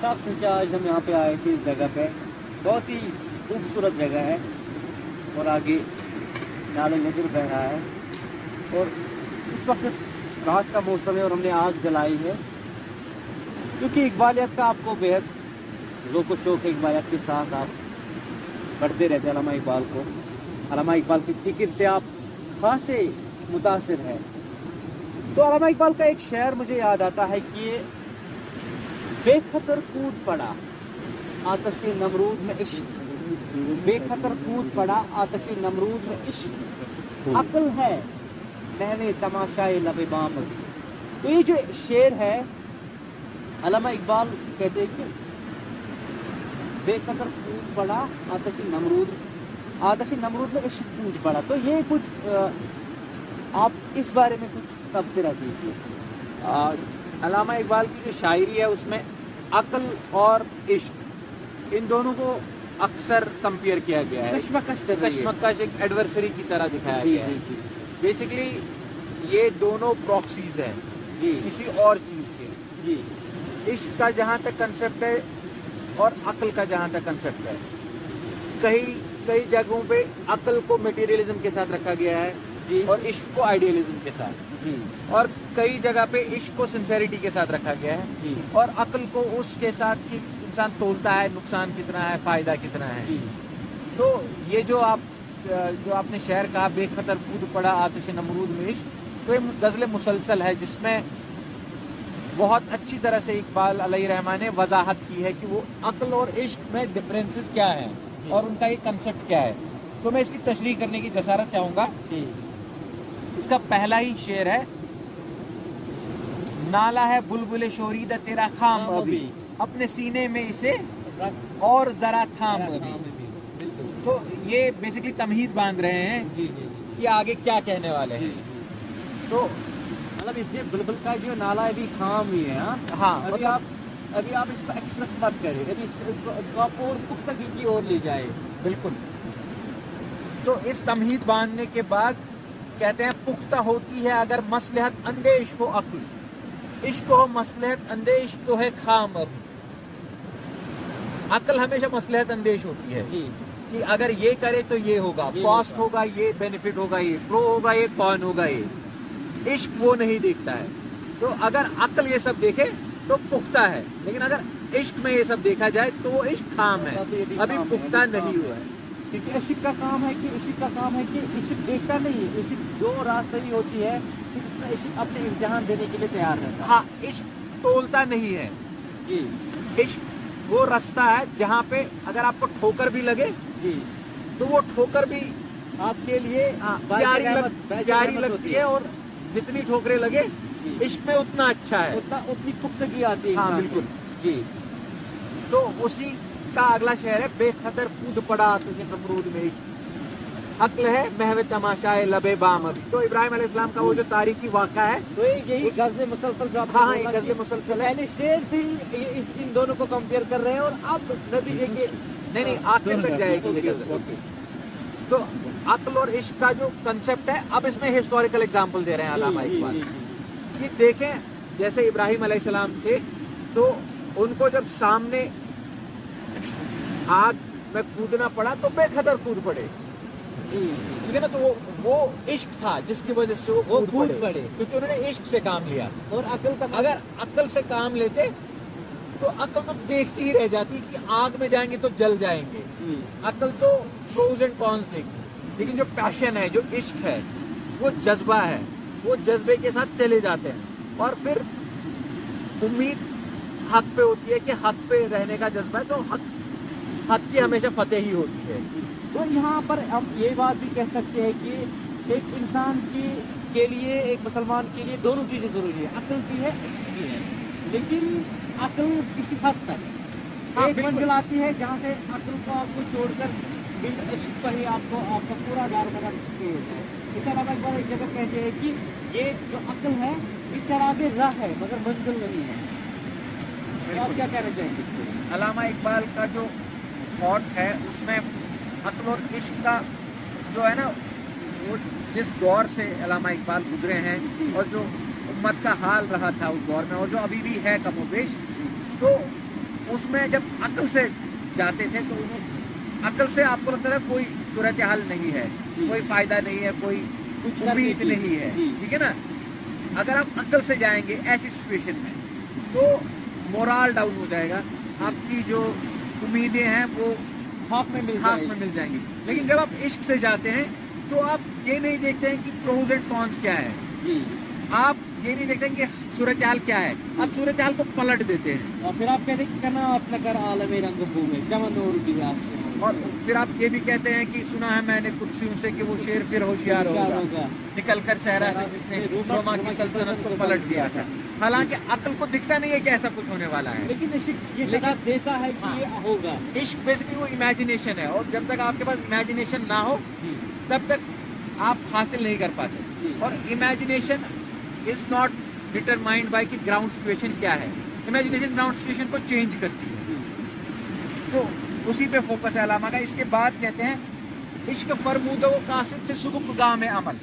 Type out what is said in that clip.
صاحب چونکہ آج ہم یہاں پہ آئے تھے اس جگہ پہ، بہت ہی خوبصورت جگہ ہے اور آگے نالے ندر بہ رہا ہے اور اس وقت رات کا موسم ہے اور ہم نے آگ جلائی ہے کیونکہ اقبالیت کا آپ کو بےحد ذوق و شوق ہے، اقبالیت کے ساتھ آپ پڑھتے رہتے ہیں علامہ اقبال کو، علامہ اقبال کی فکر سے آپ خاصے متاثر ہیں۔ تو علامہ اقبال کا ایک شعر مجھے یاد آتا ہے کہ بے خطر کود پڑا آتش نمرود میں عشق، بے خطر کود پڑا آتش نمرود میں عشق، عقل ہے محو تماشائے لب بام۔ تو یہ جو شعر ہے علامہ اقبال کہتے ہیں کہ بے قدر کود پڑا آتش نمرود میں عشق کود پڑا۔ تو یہ کچھ آپ اس بارے میں کچھ تبصرہ کیجیے۔ علامہ اقبال کی جو شاعری ہے اس میں عقل اور عشق ان دونوں کو اکثر کمپیئر کیا گیا ہے، کشمکش ایک ایڈورسری کی طرح دکھایا گیا ہے۔ بیسیکلی یہ دونوں پراکسیز ہیں کسی اور چیز کے، عشق کا جہاں تک کنسیپٹ ہے اور عقل کا جہاں تک کنسیپٹ ہے، کئی جگہوں پہ عقل کو میٹیریلزم کے ساتھ رکھا گیا ہے اور عشق کو آئیڈیلزم کے ساتھ، اور کئی جگہ پہ عشق کو سنسیریٹی کے ساتھ رکھا گیا ہے اور عقل کو اس کے ساتھ کہ انسان تولتا ہے نقصان کتنا ہے فائدہ کتنا ہے۔ تو یہ جو آپ نے شعر کہا بے خطر کود پڑا آتش نمرود میں عشق، تو یہ غزل مسلسل ہے جس میں بہت اچھی طرح سے اقبال علیہ رحمٰن نے وضاحت کی ہے کہ وہ عقل اور عشق میں ڈفرینسز کیا ہیں اور ان کا یہ کنسیپٹ کیا ہے۔ تو میں اس کی تشریح کرنے کی جسارت چاہوں گا۔ اس کا پہلا ہی شعر ہے، نالا ہے بلبل شوریدہ تیرا خام ابھی، اپنے سینے میں اسے اور ذرا تھام ابھی۔ تو یہ بیسکلی تمہید باندھ رہے ہیں کہ آگے کیا کہنے والے ہیں۔ تو مطلب اس میں بلبل کا جو نالا ابھی خام ہی ہے، ہاں ابھی آپ اس کو ایکسپریس مت کریں، ابھی اس کو آپ اور پختگی کی اور لے جائے۔ بالکل۔ تو اس تمہید باندھنے کے بعد کہتے ہیں پختہ ہوتی ہے اگر مصلحت اندیش ہو عقل، عشق ہو مصلحت اندیش تو ہے خام ابھی۔ عقل ہمیشہ مصلحت اندیش ہوتی ہے کہ اگر یہ کرے تو یہ ہوگا، کاسٹ ہوگا، یہ بینیفٹ ہوگا، یہ پرو ہوگا، یہ کون ہوگا، یہ عشق وہ نہیں دیکھتا ہے۔ تو اگر عقل یہ سب دیکھے تو پختہ ہے، لیکن اگر عشق میں یہ سب دیکھا جائے تو وہ عشق خام ہے، ابھی پختہ نہیں ہوا ہے۔ کیونکہ عشق کا کام ہے کہ عشق دیکھتا نہیں ہے، عشق جو راہ صحیح ہوتی ہے کہ اس میں عشق اپنے امتحان دینے کے لیے تیار رہتا ہے۔ ہاں، عشق تولتا نہیں ہے، عشق وہ رستہ ہے جہاں پہ اگر آپ کو ٹھوکر بھی لگے تو وہ ٹھوکر بھی آپ کے لیے پیاری لگتی ہے، اور جتنی ٹھوکریں لگے عشق میں اتنا اچھا ہے، اتنی پختگی آتی ہے۔ ہاں بالکل۔ تو اسی کا اگلا شعر ہے، بے خطر کود پڑا آتش نمرود میں عشق، عقل ہے محو تماشائے لب بام ابھی۔ تو ابراہیم علیہ السلام کا وہ جو تاریخی واقعہ ہے، تو یہی غزل مسلسل جو آپ ہاں یہ غزل مسلسل ہے، پہلے شعر سے ان دونوں کو کمپیئر کر رہے ہیں اور اب نتیجے کے نہیں آخر تک جائے گی یہ غزل۔ تو عقل اور عشق کا جو کنسیپٹ ہے، اب اس میں ہسٹوریکل ایگزامپل دے رہے ہیں علامہ اقبال کہ دیکھیں جیسے ابراہیم علیہ السلام تھے تو ان کو جب سامنے آگ میں کودنا پڑا تو بے خطر کود پڑے، ٹھیک ہے نا۔ تو وہ عشق تھا جس کی وجہ سے وہ کود پڑے، کیونکہ انہوں نے عشق سے کام لیا۔ اور اگر عقل سے کام لیتے تو عقل تو دیکھتی ہی رہ جاتی کہ آگ میں جائیں گے تو جل جائیں گے، عقل تو پروز اینڈ کونس دیکھتی۔ لیکن جو پیشن ہے، جو عشق ہے، وہ جذبہ ہے، وہ جذبے کے ساتھ چلے جاتے ہیں اور پھر امید حق پہ ہوتی ہے کہ حق پہ رہنے کا جذبہ ہے، تو حق کی ہمیشہ فتح ہی ہوتی ہے۔ تو یہاں پر ہم یہ بات بھی کہہ سکتے ہیں کہ ایک انسان کے لیے، ایک مسلمان کے لیے دونوں چیزیں ضروری ہے، عقل بھی ہے عشق بھی ہے، لیکن عقل کسی حد تک ایک منزل آتی ہے جہاں سے عقل کو آپ کو چھوڑ کر عشق پر ہی آپ کا پورا دار مدار ہوتا ہے۔ اس علاوہ ایک بار ایک جگہ کہتے ہیں کہ یہ جو عقل ہے یہ چراغ راہ ہے مگر منزل نہیں ہے۔ تو آپ کیا کہنا چاہیں گے اس کو؟ علامہ اقبال کا جو تھاٹ ہے اس میں عقل اور عشق کا جو ہے نا، وہ جس دور سے علامہ اقبال گزرے ہیں اور جو امت کا حال رہا تھا اس دور میں اور جو ابھی بھی ہے کم و بیش، تو اس میں جب عقل سے جاتے تھے تو انہیں عقل سے آپ کو لگتا تھا کوئی صورتحال نہیں ہے، کوئی فائدہ نہیں ہے، کوئی کچھ امید نہیں ہے، ٹھیک ہے نا. اگر آپ عقل سے جائیں گے ایسی سچویشن میں تو مورال ڈاؤن ہو جائے گا، آپ کی جو امیدیں ہیں وہ خاک میں مل جائیں گی. لیکن جب آپ عشق سے جاتے ہیں تو آپ یہ نہیں دیکھتے ہیں کہ پروز اینڈ کونس کیا ہے، آپ یہ نہیں دیکھتے ہیں کہ صورتحال کیا ہے، آپ صورتحال کو پلٹ دیتے ہیں. اور پھر آپ کہتے ہیں کہ اپنا کر عالم رنگ بھومے جمن اور بھی اور پھر آپ یہ بھی کہتے ہیں کہ سنا ہے میں نے قدسیوں سے کہ وہ شیر پھر ہوشیار ہوگا نکل کر صحرا سے جس نے روما کی سلطنت کو پلٹ دیا تھا. حالانکہ عقل کو دکھتا نہیں ہے کہ ایسا کچھ ہونے والا ہے، لیکن عشق یہ صدا دیتا ہے کہ یہ ہوگا. عشق بیسکلی وہ امیجنیشن ہے، اور جب تک آپ کے پاس امیجنیشن نہ ہو تب تک آپ حاصل نہیں کر پاتے. اور امیجنیشن از ناٹ ڈٹرمائنڈ بائی کہ گراؤنڈ سچویشن کیا ہے، امیجنیشن گراؤنڈ سچویشن کو چینج کرتی ہے. تو اسی پہ فوکس ہے علامہ کا. اس کے بعد کہتے ہیں عشق فرمود و قاصد سے سبک گام عمل.